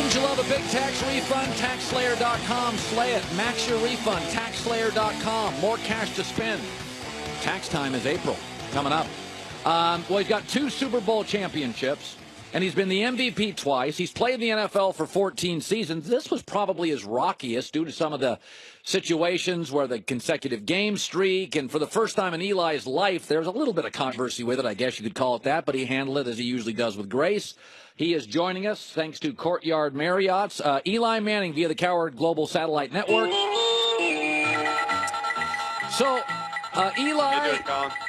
Wouldn't you love a big tax refund? TaxSlayer.com. Slay it. Max your refund. TaxSlayer.com. More cash to spend. Tax time is April. Coming up. Well, he's got 2 Super Bowl championships, and he's been the MVP twice. He's played in the NFL for 14 seasons. This was probably his rockiest due to some of the situations where the consecutive game streak, and for the first time in Eli's life, there's a little bit of controversy with it, I guess you could call it that, but he handled it as he usually does with grace. He is joining us thanks to Courtyard Marriott's Eli Manning via the Coward Global Satellite Network. So, Eli,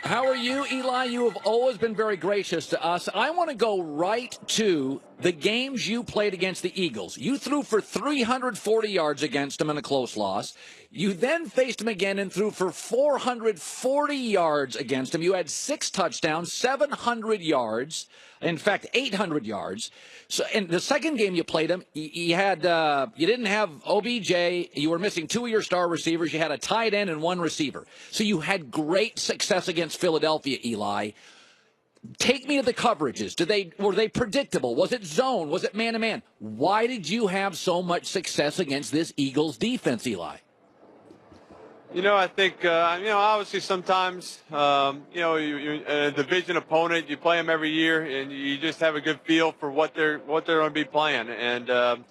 how are you? Eli, you have always been very gracious to us. I want to go right to the games you played against the Eagles. You threw for 340 yards against them in a close loss. You then faced them again and threw for 440 yards against them. You had 6 touchdowns, 700 yards. In fact, 800 yards. So, in the second game you played him, you didn't have OBJ. You were missing 2 of your star receivers. You had a tight end and 1 receiver. So you had great success against Philadelphia, Eli. Take me to the coverages. Were they predictable? Was it zone? Was it man-to-man? Why did you have so much success against this Eagles defense, Eli? I think, obviously sometimes, you're a division opponent, you play them every year, and you just have a good feel for what they're going to be playing. And, they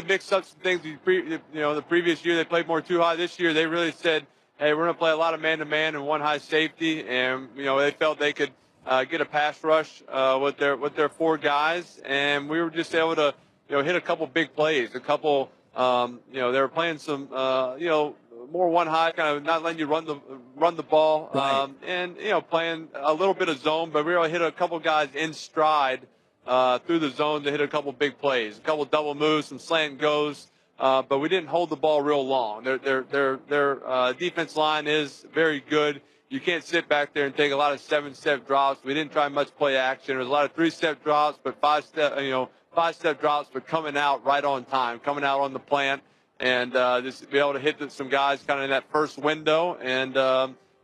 mixed up some things. The previous year they played more too high. This year they really said, hey, we're going to play a lot of man-to-man and 1 high safety. And, they felt they could get a pass rush with their 4 guys. And we were just able to, hit a couple big plays, a couple. They were playing some, more 1 high, kind of not letting you run the ball, right. And playing a little bit of zone, but we were able to hit a couple guys in stride through the zone to hit a couple big plays, a couple double moves, some slant goes, but we didn't hold the ball real long. Their defense line is very good. You can't sit back there and take a lot of 7-step drops. We didn't try much play action. There was a lot of 3-step drops, but 5-step drops, but coming out right on time, coming out on the plant, and just be able to hit some guys kind of in that first window and,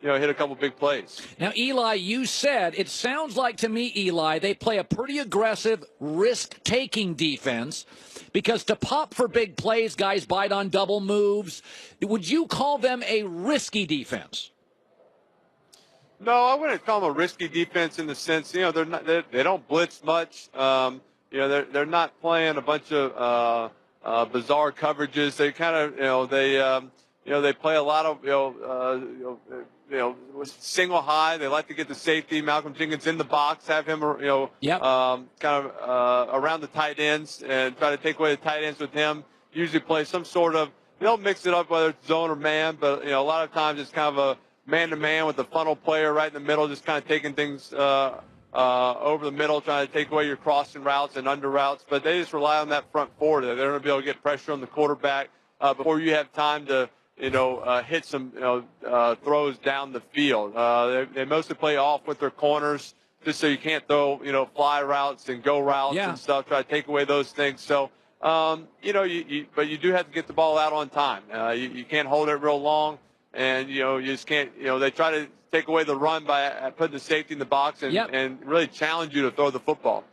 hit a couple big plays. Now, Eli, you said, it sounds like to me, Eli, they play a pretty aggressive, risk-taking defense because to pop for big plays, guys bite on double moves. Would you call them a risky defense? No, I wouldn't call them a risky defense in the sense, they don't blitz much. They're not playing a bunch of bizarre coverages. They kind of, they play a lot of, single high. They like to get the safety, Malcolm Jenkins, in the box, have him, yep. Kind of around the tight ends and try to take away the tight ends with him. Usually play some sort of, they'll mix it up whether it's zone or man, but, a lot of times it's kind of a man-to-man with a funnel player right in the middle, just kind of taking things over the middle, trying to take away your crossing routes and under routes, but they just rely on that front 4. They're going to be able to get pressure on the quarterback before you have time to, hit some throws down the field. They mostly play off with their corners just so you can't throw, fly routes and go routes and stuff, try to take away those things. So, but you do have to get the ball out on time. You can't hold it real long. And, you just can't, they try to take away the run by putting the safety in the box and really challenge you to throw the football.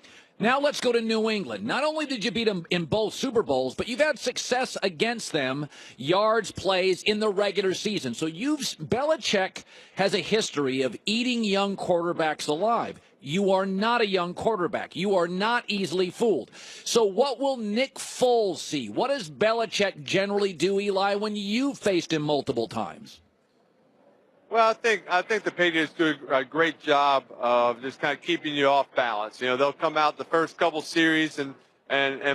Now let's go to New England. Not only did you beat them in both Super Bowls, but you've had success against them, yards, plays in the regular season. So Belichick has a history of eating young quarterbacks alive. You are not a young quarterback. You are not easily fooled. So what will Nick Foles see? What does Belichick generally do, Eli, when you faced him multiple times? Well, I think the Patriots do a great job of just kind of keeping you off balance. They'll come out the first couple series and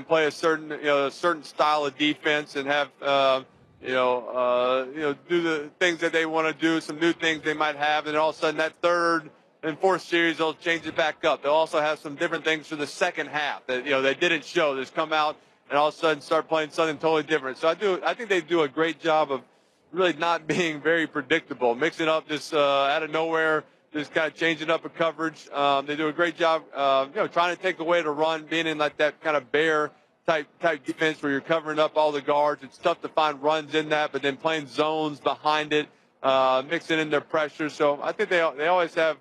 play a certain style of defense and have do the things that they want to do, some new things they might have, and all of a sudden that third and fourth series they'll change it back up. They'll also have some different things for the second half that they didn't show. They just come out and all of a sudden start playing something totally different. So I think they do a great job of really not being very predictable, mixing up just out of nowhere, just kind of changing up a coverage. They do a great job, trying to take away the run, being in like that kind of bear type defense where you're covering up all the guards. It's tough to find runs in that, but then playing zones behind it, mixing in their pressure. So I think they always have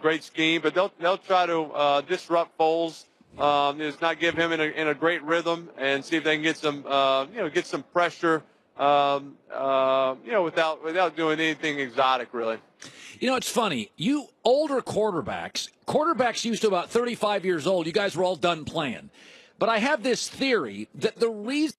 great scheme, but they'll try to disrupt Foles Just not give him in a great rhythm and see if they can get some, get some pressure, without doing anything exotic, really. You know, it's funny. You older quarterbacks used to about 35 years old, you guys were all done playing. But I have this theory that the reason